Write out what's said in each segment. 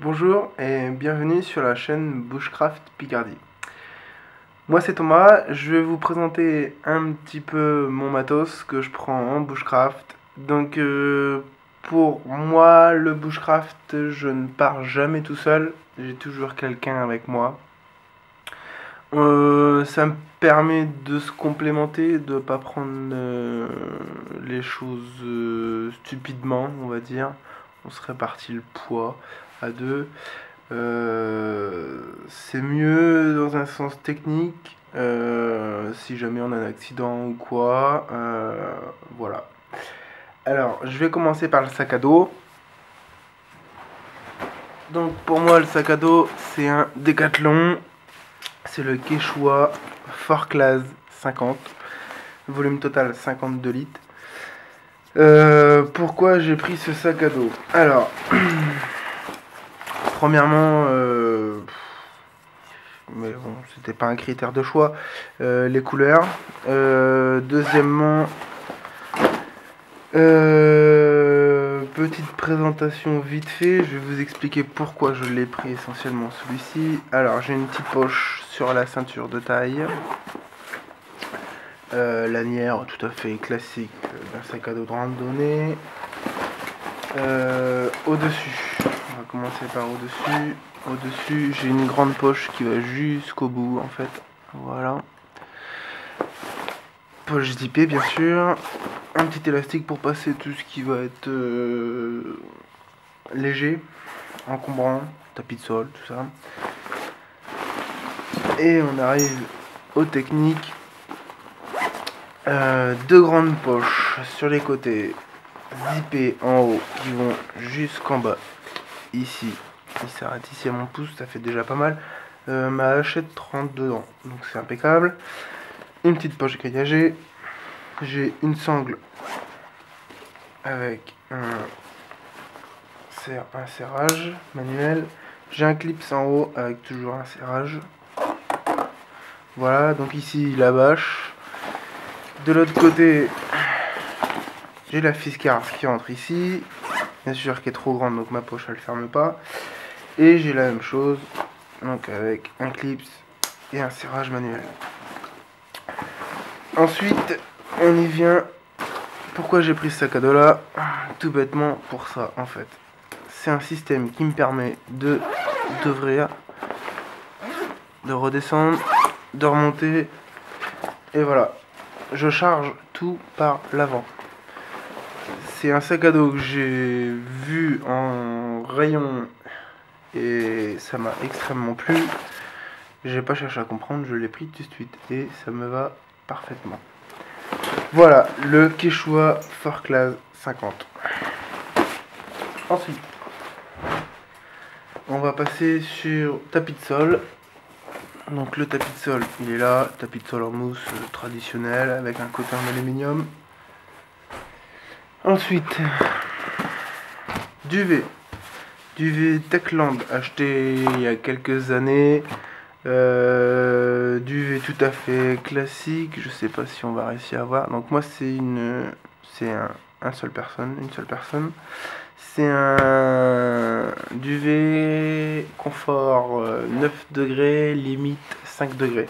Bonjour et bienvenue sur la chaîne Bushcraft Picardie. Moi c'est Thomas, je vais vous présenter un petit peu mon matos que je prends en bushcraft. Donc pour moi le bushcraft, je ne pars jamais tout seul, j'ai toujours quelqu'un avec moi. Ça me permet de se complémenter, de pas prendre les choses stupidement, on va dire. On se répartit le poids à deux. C'est mieux dans un sens technique, si jamais on a un accident ou quoi. Voilà. Alors, je vais commencer par le sac à dos. Donc pour moi, le sac à dos, c'est un Decathlon. C'est le Quechua Fort Class 50. Volume total 52 litres. Pourquoi j'ai pris ce sac à dos? Alors, premièrement, mais bon, c'était pas un critère de choix, les couleurs. Deuxièmement, petite présentation vite fait, je vais vous expliquer pourquoi je l'ai pris essentiellement celui-ci. Alors, j'ai une petite poche sur la ceinture de taille. Lanière tout à fait classique d'un sac à dos de randonnée. Au-dessus, on va commencer par au-dessus. Au-dessus, j'ai une grande poche qui va jusqu'au bout en fait. Voilà. Poche zippée bien sûr. Un petit élastique pour passer tout ce qui va être léger, encombrant, tapis de sol, tout ça. Et on arrive aux techniques. Deux grandes poches sur les côtés, zippées en haut, qui vont jusqu'en bas. Ici, il s'arrête ici à mon pouce, ça fait déjà pas mal. Ma hachette rentre dedans, donc c'est impeccable. Une petite poche grillagée. J'ai une sangle avec un serrage manuel. J'ai un clips en haut avec toujours un serrage. Voilà, donc ici la bâche. De l'autre côté, j'ai la fiscarde qui entre ici. Bien sûr qui est trop grande, donc ma poche elle ferme pas. Et j'ai la même chose, donc avec un clips et un serrage manuel. Ensuite, on y vient. Pourquoi j'ai pris ce sac à dos là? Tout bêtement pour ça en fait. C'est un système qui me permet d'ouvrir, de redescendre, de remonter. Et voilà. Je charge tout par l'avant. C'est un sac à dos que j'ai vu en rayon et ça m'a extrêmement plu. J'ai pas cherché à comprendre, je l'ai pris tout de suite et ça me va parfaitement. Voilà, le Quechua Fort Class 50. Ensuite, on va passer sur tapis de sol. Donc le tapis de sol, il est là, tapis de sol en mousse traditionnel avec un côté en aluminium. Ensuite, duvet. Duvet Techland, acheté il y a quelques années. Duvet tout à fait classique, je sais pas si on va réussir à voir. Donc moi c'est une seule personne, C'est un duvet confort 9 degrés, limite 5 degrés.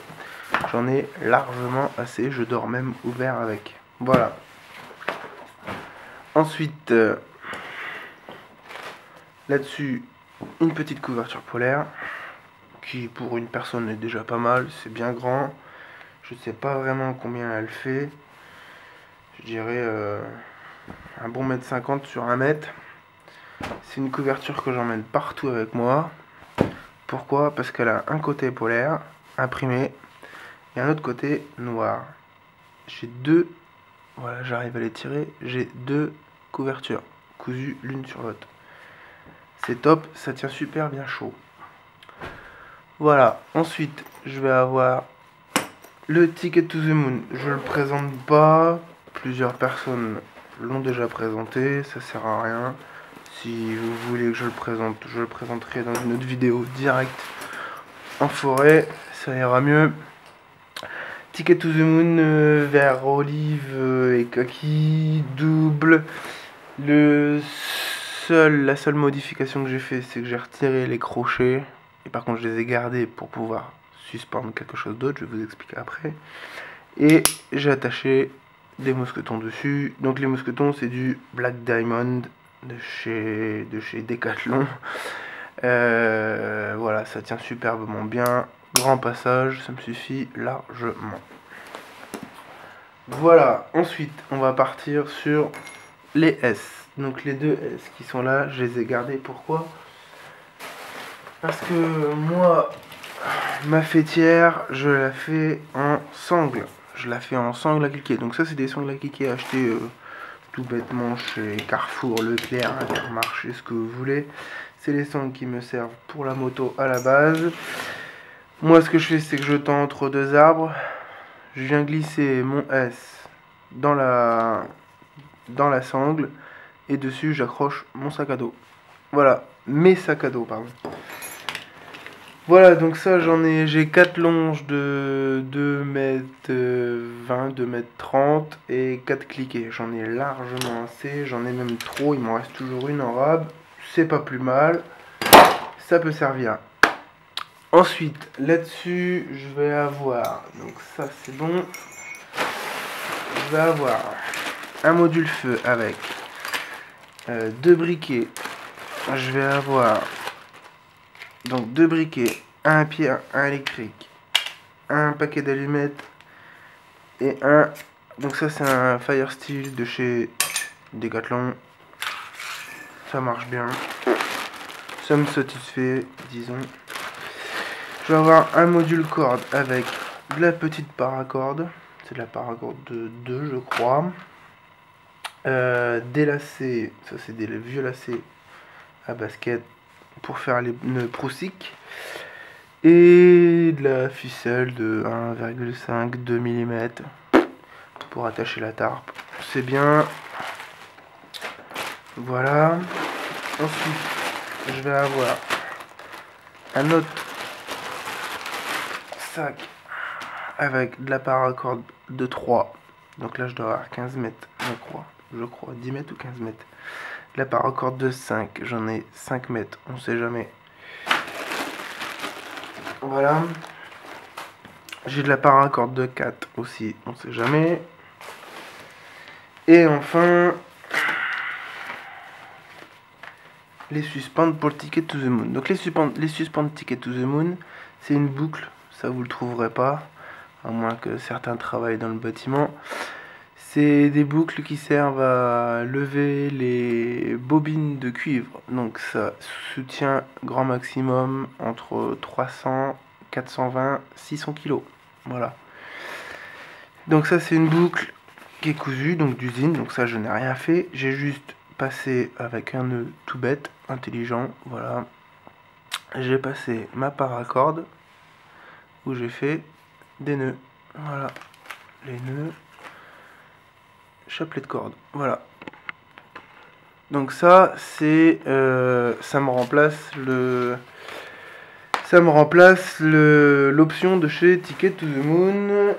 J'en ai largement assez, je dors même ouvert avec. Voilà. Ensuite, là-dessus, une petite couverture polaire qui pour une personne est déjà pas mal, c'est bien grand. Je sais pas vraiment combien elle fait. Je dirais un bon mètre 50 sur 1 mètre. C'est une couverture que j'emmène partout avec moi. Pourquoi? Parce qu'elle a un côté polaire, imprimé, et un autre côté noir. J'ai deux, voilà, j'arrive à les tirer, j'ai deux couvertures, cousues l'une sur l'autre. C'est top, ça tient super bien chaud. Voilà, ensuite, je vais avoir le Ticket to the Moon. Je le présente pas, plusieurs personnes l'ont déjà présenté, ça sert à rien. Si vous voulez que je le présente, je le présenterai dans une autre vidéo directe en forêt, ça ira mieux. Ticket to the Moon, vert olive et kaki, double. Le la seule modification que j'ai fait, c'est que j'ai retiré les crochets. Et par contre, je les ai gardés pour pouvoir suspendre quelque chose d'autre. Je vais vous expliquer après. Et j'ai attaché des mousquetons dessus. Donc les mousquetons, c'est du Black Diamond de chez Decathlon. Voilà, ça tient superbement bien. Grand passage, ça me suffit largement. Voilà, ensuite, on va partir sur les S. Donc les deux S qui sont là, je les ai gardés. Pourquoi? Parce que moi, ma fêtière, je la fais en sangle. Je la fais en sangle à cliquer. Donc ça, c'est des sangles à cliquer achetées tout bêtement chez Carrefour, Leclerc, Intermarché, ce que vous voulez. C'est les sangles qui me servent pour la moto à la base. Moi, ce que je fais, c'est que je tends entre deux arbres. Je viens glisser mon S dans la sangle. Et dessus, j'accroche mon sac à dos. Voilà, mes sacs à dos, pardon. Voilà, donc ça, j'ai 4 longes de 2,20 m, 2,30 m et 4 cliquets. J'en ai largement assez, j'en ai même trop, il m'en reste toujours une en rab. C'est pas plus mal, ça peut servir. Ensuite, là-dessus, je vais avoir, donc ça c'est bon, je vais avoir un module feu avec 2 briquets. Je vais avoir donc 2 briquets, un pied, un électrique, un paquet d'allumettes et donc ça c'est un Fire Steel de chez Decathlon. Ça marche bien, ça me satisfait, disons. Je vais avoir un module corde avec de la petite paracorde, c'est de la paracorde de 2 je crois. Des lacets, ça c'est des vieux lacets à basket pour faire les nœuds proussiques. Et de la ficelle de 1,5-2 mm pour attacher la tarpe. C'est bien. Voilà. Ensuite, je vais avoir un autre sac avec de la paracorde de 3. Donc là, je dois avoir 15 mètres, je crois, 10 mètres ou 15 mètres. De la paracorde de 5, j'en ai 5 mètres, on sait jamais. Voilà. J'ai de la paracorde de 4 aussi, on sait jamais. Et enfin, les suspentes pour le Ticket to the Moon. Donc les suspentes Ticket to the Moon, c'est une boucle, ça vous le trouverez pas, à moins que certains travaillent dans le bâtiment. C'est des boucles qui servent à lever les bobines de cuivre. Donc ça soutient grand maximum entre 300, 420, 600 kg. Voilà. Donc ça c'est une boucle qui est cousue, donc d'usine. Donc ça je n'ai rien fait. J'ai juste passé avec un nœud tout bête, intelligent. Voilà. J'ai passé ma paracorde où j'ai fait des nœuds. Voilà. Les nœuds. Chapelet de corde, voilà. Donc ça c'est ça me remplace l'option de chez Ticket to the Moon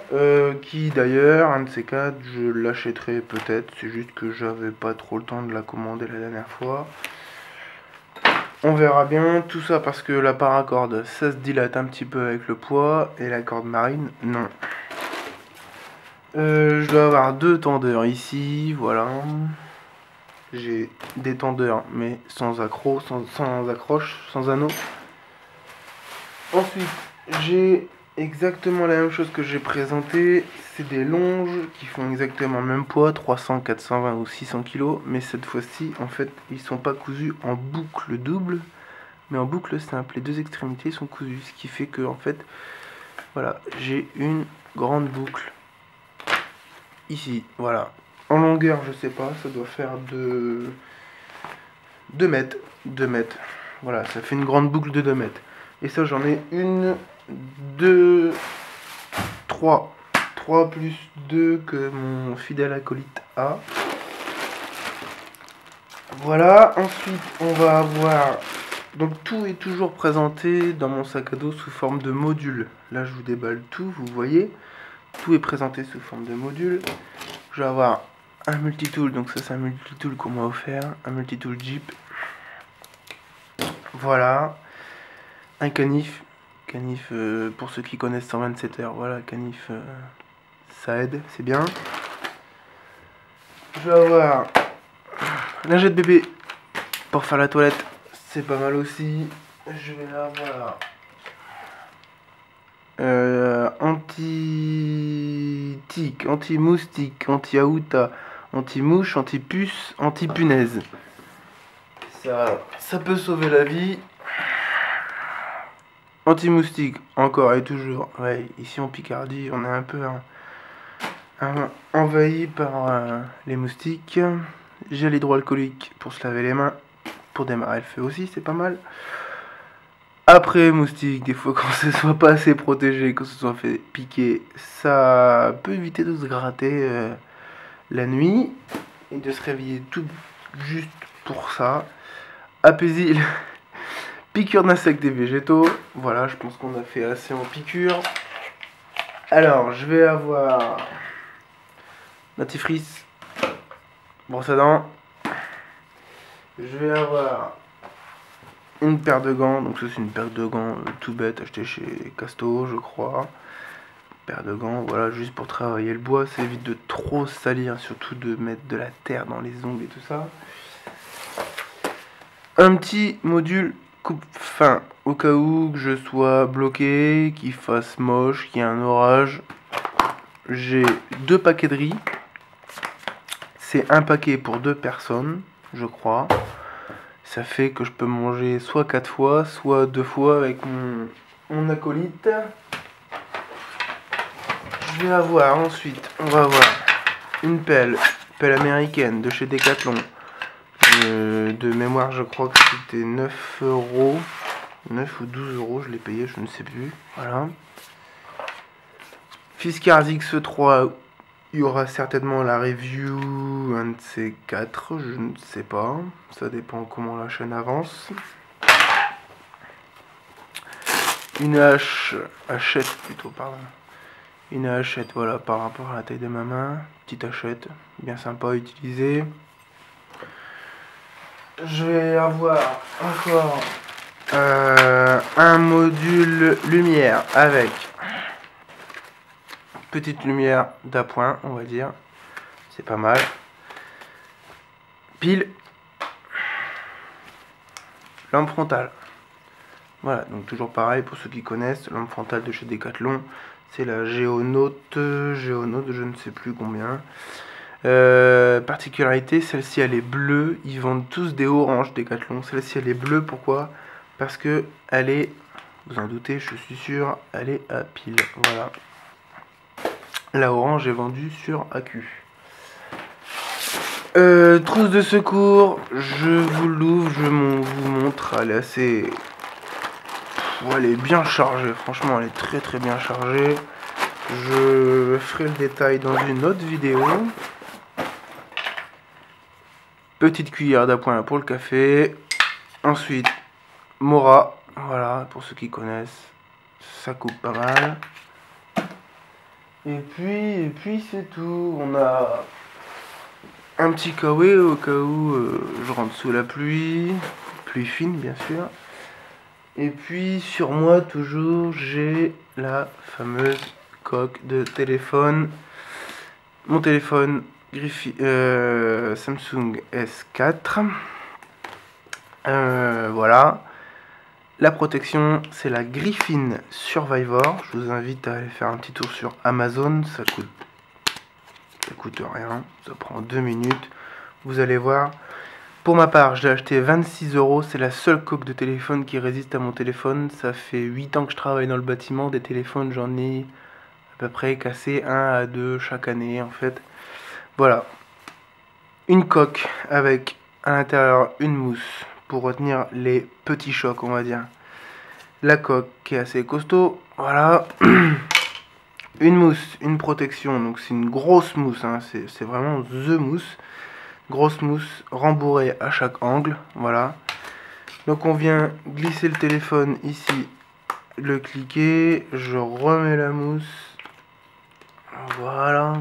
qui d'ailleurs un de ces quatre je l'achèterai peut-être, c'est juste que j'avais pas trop le temps de la commander la dernière fois. On verra bien, tout ça parce que la paracorde ça se dilate un petit peu avec le poids et la corde marine non. Je dois avoir 2 tendeurs ici, voilà. J'ai des tendeurs mais sans accroche, sans anneau. Ensuite, j'ai exactement la même chose que j'ai présenté. C'est des longes qui font exactement le même poids, 300, 420 ou 600 kg. Mais cette fois-ci, en fait, ils sont pas cousus en boucle double, mais en boucle simple. Les 2 extrémités sont cousues, ce qui fait que, en fait, voilà, j'ai une grande boucle. Ici, voilà. En longueur, je sais pas, ça doit faire 2 mètres. 2 mètres. Voilà, ça fait une grande boucle de 2 mètres. Et ça, j'en ai 1, 2, 3. 3 plus 2 que mon fidèle acolyte a. Voilà, ensuite, on va avoir... Donc tout est toujours présenté dans mon sac à dos sous forme de module. Là, je vous déballe tout, vous voyez. Tout est présenté sous forme de module. Je vais avoir un multitool, donc ça c'est un multitool qu'on m'a offert, un multitool Jeep. Voilà. Un canif. Canif, pour ceux qui connaissent 127 heures, voilà, canif, ça aide, c'est bien. Je vais avoir lingette bébé pour faire la toilette, c'est pas mal aussi. Je vais avoir anti-tic, anti-moustique, anti-aouta, anti-mouche, anti-puce, anti-punaise. Ça peut sauver la vie. Anti-moustique, encore et toujours. Ouais, ici en Picardie, on est un peu envahi par les moustiques. Gel hydroalcoolique pour se laver les mains. Pour démarrer le feu aussi, c'est pas mal. Après, moustique, des fois quand ce soit pas assez protégé, quand ce soit fait piquer, ça peut éviter de se gratter la nuit et de se réveiller tout juste pour ça. Apaisil, piqûre d'insectes des végétaux. Voilà, je pense qu'on a fait assez en piqûre. Alors, je vais avoir dentifrice, brosse à dents. Je vais avoir une paire de gants. Donc ça c'est une paire de gants tout bête achetée chez Casto, je crois. Paire de gants, voilà, juste pour travailler le bois. Ça évite de trop salir, surtout de mettre de la terre dans les ongles et tout ça. Un petit module coupe-fin au cas où que je sois bloqué, qu'il fasse moche, qu'il y ait un orage. J'ai 2 paquets de riz. C'est un paquet pour 2 personnes, je crois. Ça fait que je peux manger soit 4 fois, soit 2 fois avec mon acolyte. Je vais avoir ensuite, on va avoir une pelle américaine de chez Decathlon. De mémoire, je crois que c'était 9 euros. 9 ou 12 euros, je l'ai payé, je ne sais plus. Voilà. Fiskars X3, il y aura certainement la review, un de ces 4, je ne sais pas. Ça dépend comment la chaîne avance. Une hachette plutôt, pardon. Une hachette, voilà, par rapport à la taille de ma main. Petite hachette, bien sympa à utiliser. Je vais avoir encore un module lumière avec petite lumière d'appoint, on va dire. C'est pas mal. Pile. Lampe frontale. Voilà, donc toujours pareil pour ceux qui connaissent, lampe frontale de chez Decathlon. C'est la Géonote, je ne sais plus combien. Particularité, celle-ci elle est bleue. Ils vendent tous des oranges Decathlon. Celle-ci elle est bleue, pourquoi? Parce que elle est, vous en doutez, je suis sûr, elle est à pile. Voilà. La orange est vendue sur AQ. Trousse de secours, je vous l'ouvre, je vous montre. Elle est assez... elle est bien chargée, franchement elle est très très bien chargée. Je ferai le détail dans une autre vidéo. Petite cuillère d'appoint pour le café. Ensuite, Mora, voilà, pour ceux qui connaissent, ça coupe pas mal. Et puis c'est tout. On a un petit kawaii au cas où je rentre sous la pluie fine bien sûr. Et puis sur moi toujours j'ai la fameuse coque de téléphone. Mon téléphone Samsung S4. Voilà. La protection, c'est la Griffin Survivor. Je vous invite à aller faire un petit tour sur Amazon. Ça coûte rien. Ça prend 2 minutes. Vous allez voir. Pour ma part, je l'ai acheté 26 euros. C'est la seule coque de téléphone qui résiste à mon téléphone. Ça fait 8 ans que je travaille dans le bâtiment. Des téléphones, j'en ai à peu près cassé 1 à 2 chaque année en fait. Voilà. Une coque avec à l'intérieur une mousse pour retenir les petits chocs, on va dire. La coque qui est assez costaud, voilà. Une mousse, une protection, donc c'est une grosse mousse, hein. C'est vraiment the mousse. Grosse mousse rembourrée à chaque angle, voilà. Donc on vient glisser le téléphone ici, le cliquer, je remets la mousse, voilà.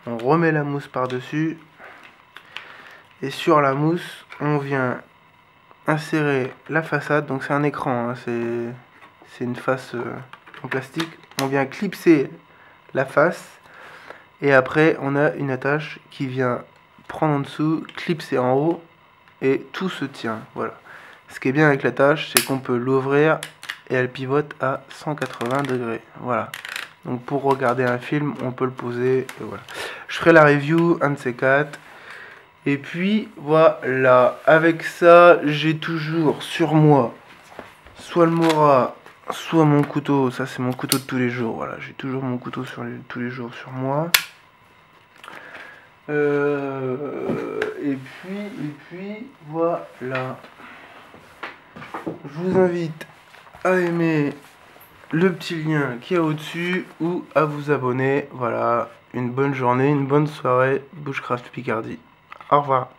On remet la mousse par-dessus. Et sur la mousse, on vient insérer la façade, donc c'est un écran, hein, c'est une face en plastique. On vient clipser la face et après on a une attache qui vient prendre en dessous, clipser en haut et tout se tient. Voilà. Ce qui est bien avec l'attache, c'est qu'on peut l'ouvrir et elle pivote à 180 degrés. Voilà. Donc pour regarder un film, on peut le poser. Et voilà. Je ferai la review, un de ces quatre. Et puis voilà, avec ça, j'ai toujours sur moi soit le Mora, soit mon couteau. Ça c'est mon couteau de tous les jours. Voilà, j'ai toujours mon couteau tous les jours sur moi. Et puis voilà. Je vous invite à aimer le petit lien qui est au-dessus ou à vous abonner. Voilà, une bonne journée, une bonne soirée, Bushcraft Picardie. Au revoir.